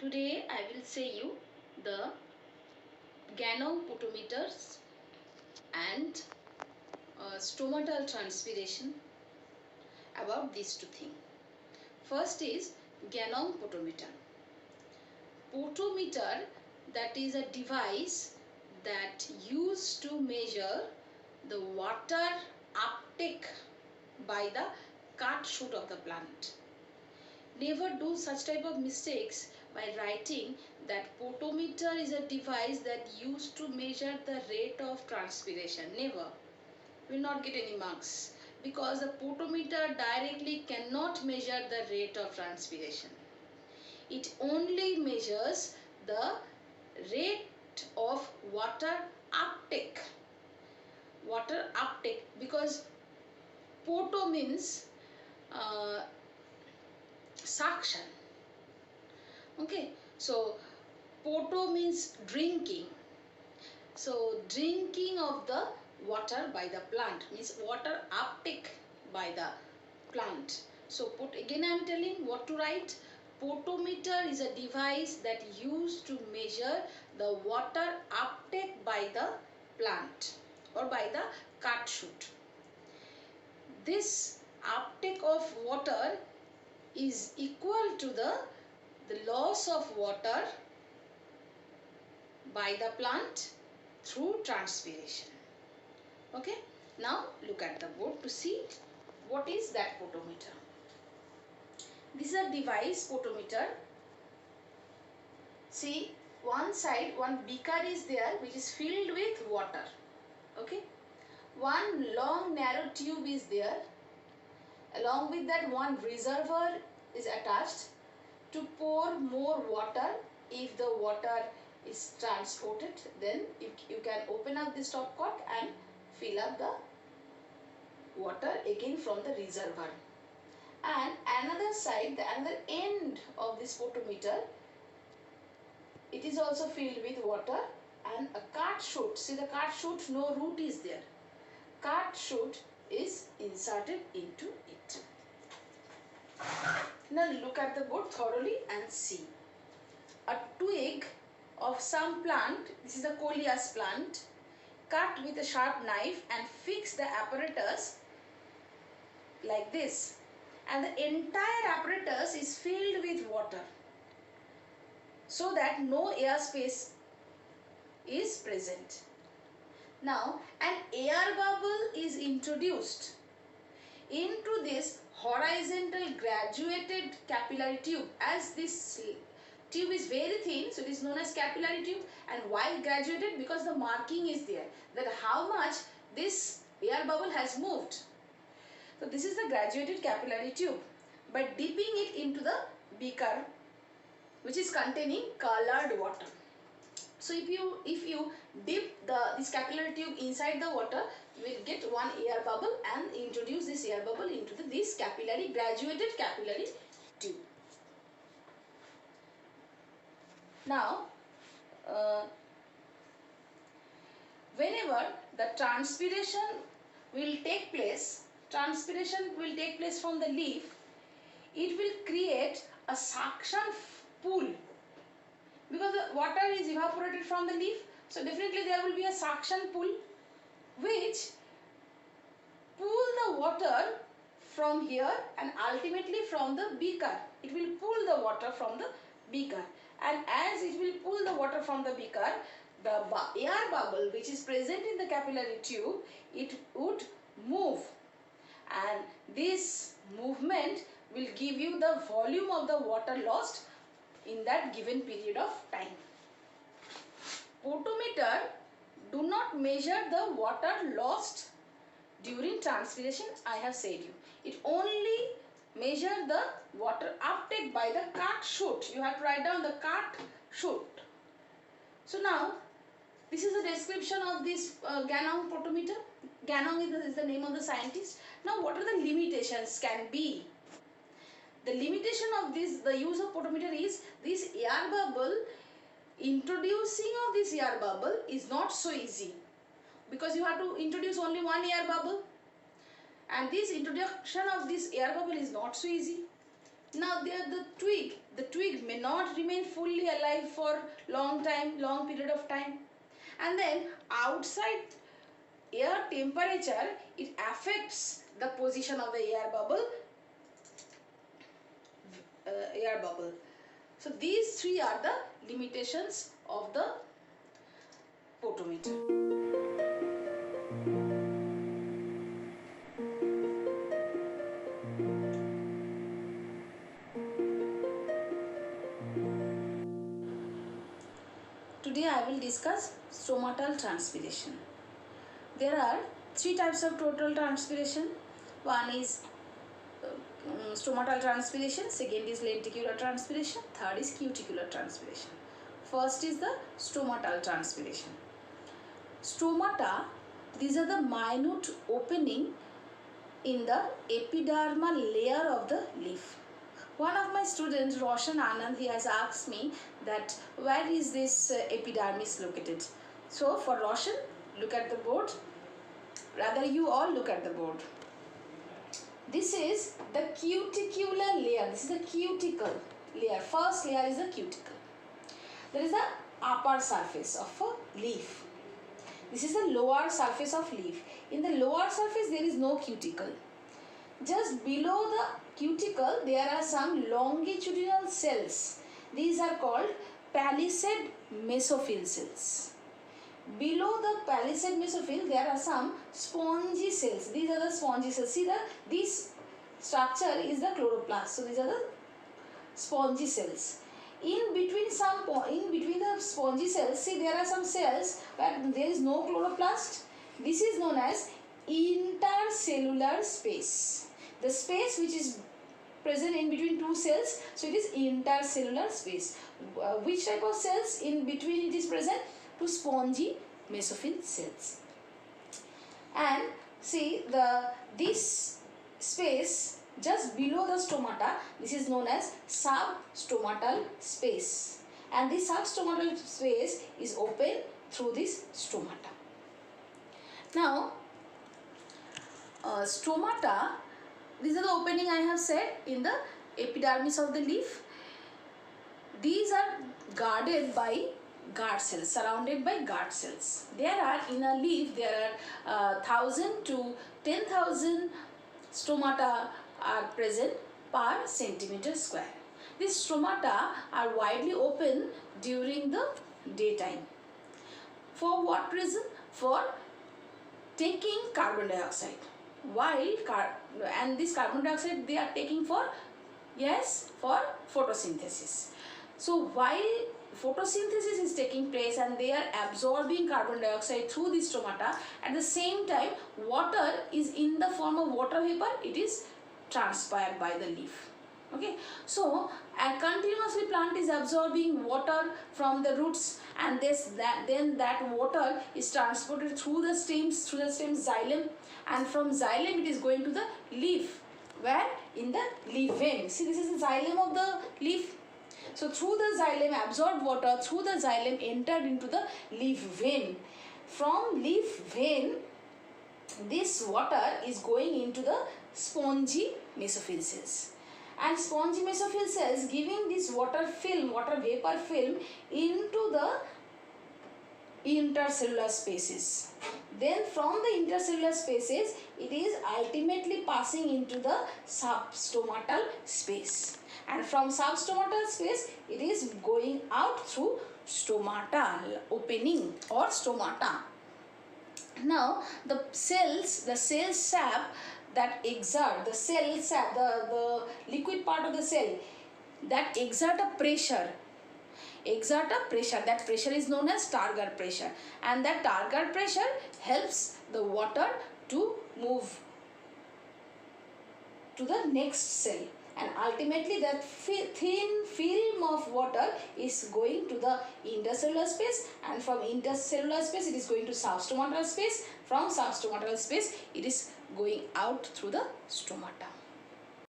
Today I will say you the Ganong potometers and stomatal transpiration about these two things. First is Ganong potometer. Potometer, that is a device that used to measure the water uptake by the cut shoot of the plant. Never do such type of mistakes by writing that potometer is a device that used to measure the rate of transpiration. Never. You will not get any marks because the potometer directly cannot measure the rate of transpiration. It only measures the rate of water uptake. Water uptake, because poto means suction. Okay, so poto means drinking. So drinking of the water by the plant means water uptake by the plant. So again I am telling what to write. Potometer is a device that used to measure the water uptake by the plant or by the cut shoot. This uptake of water is equal to the loss of water by the plant through transpiration. Okay, now look at the board to see what is that potometer. This is a device potometer. See, one side one beaker is there which is filled with water. Okay, one long narrow tube is there. Along with that, one reservoir is attached to pour more water. If the water is transported, then you can open up the stopcock and fill up the water again from the reservoir. And another side, the another end of this potometer, it is also filled with water, and a cart shoot. See the cart shoot, no root is there. Cart shoot is inserted into it. Now look at the board thoroughly and see. A twig of some plant, this is the coleus plant, cut with a sharp knife and fix the apparatus like this, and the entire apparatus is filled with water so that no air space is present. Now an air bubble is introduced into this horizontal graduated capillary tube. As this tube is very thin, so it is known as capillary tube. And why graduated? Because the marking is there that how much this air bubble has moved. So this is the graduated capillary tube. By dipping it into the beaker which is containing colored water. So if you dip this capillary tube inside the water, you will get one air bubble and introduce this air bubble into this graduated capillary tube. Now, whenever the transpiration will take place from the leaf, it will create a suction pool. Because the water is evaporated from the leaf, so definitely there will be a suction pool which pull the water from here and ultimately from the beaker. It will pull the water from the beaker, and as it will pull the water from the beaker, the air bubble which is present in the capillary tube, it would move, and this movement will give you the volume of the water lost in that given period of time. Potometer do not measure the water lost during transpiration, I have said you. It only measure the water uptake by the cut shoot. You have to write down the cut shoot. So now, this is a description of this Ganong potometer. Ganong is the name of the scientist. Now what are the limitations can be? The limitation of the use of potometer is this air bubble. Introducing of this air bubble is not so easy because you have to introduce only one air bubble, and this introduction of this air bubble is not so easy. Now there the twig may not remain fully alive for long period of time. And then outside air temperature, it affects the position of the air bubble. So these three are the limitations of the photometer. Today I will discuss stomatal transpiration. There are three types of total transpiration. One is stomatal transpiration, second is lenticular transpiration, third is cuticular transpiration. First is the stomatal transpiration. Stomata, these are the minute opening in the epidermal layer of the leaf. One of my students, Roshan Anand, he has asked me that where is this epidermis located. So for Roshan, look at the board. Rather you all look at the board. This is the cuticular layer. This is the cuticle layer. First layer is the cuticle. There is the upper surface of a leaf. This is the lower surface of leaf. In the lower surface there is no cuticle. Just below the cuticle there are some longitudinal cells. These are called palisade mesophyll cells. Below the palisade mesophyll there are some spongy cells. These are the spongy cells. See this structure is the chloroplast. So these are the spongy cells. In between the spongy cells, see there are some cells where there is no chloroplast. This is known as intercellular space. The space which is present in between two cells, so it is intercellular space. Which type of cells in between it is present? Two spongy mesophyll cells. And see this space just below the stomata, this is known as substomatal space, and this substomatal space is open through this stomata. Now stomata, these are the opening I have said in the epidermis of the leaf. These are guarded by guard cells, surrounded by guard cells. There are in a leaf there are 1000 to 10,000 stomata are present per centimeter square. These stomata are widely open during the daytime. For what reason? For taking carbon dioxide. And this carbon dioxide they are taking for photosynthesis. So while photosynthesis is taking place and they are absorbing carbon dioxide through the stomata, at the same time water is in the form of water vapor, it is transpired by the leaf. Okay, so a continuously plant is absorbing water from the roots, and then that water is transported through the stems xylem, and from xylem it is going to the leaf, where in the leaf vein. See, this is the xylem of the leaf. So through the xylem, absorbed water through the xylem entered into the leaf vein. From leaf vein, this water is going into the spongy mesophyll cells, and spongy mesophyll cells giving this water vapor film into the intercellular spaces. Then from the intercellular spaces it is ultimately passing into the substomatal space, and from substomatal space it is going out through stomatal opening or stomata. Now the cell sap that exert, the liquid part of the cell that exert a pressure, that pressure is known as Targar pressure, and that Targar pressure helps the water to move to the next cell, and ultimately that thin film of water is going to the intercellular space, and from intercellular space it is going to substomatal space. From substomatal space it is going out through the stomata.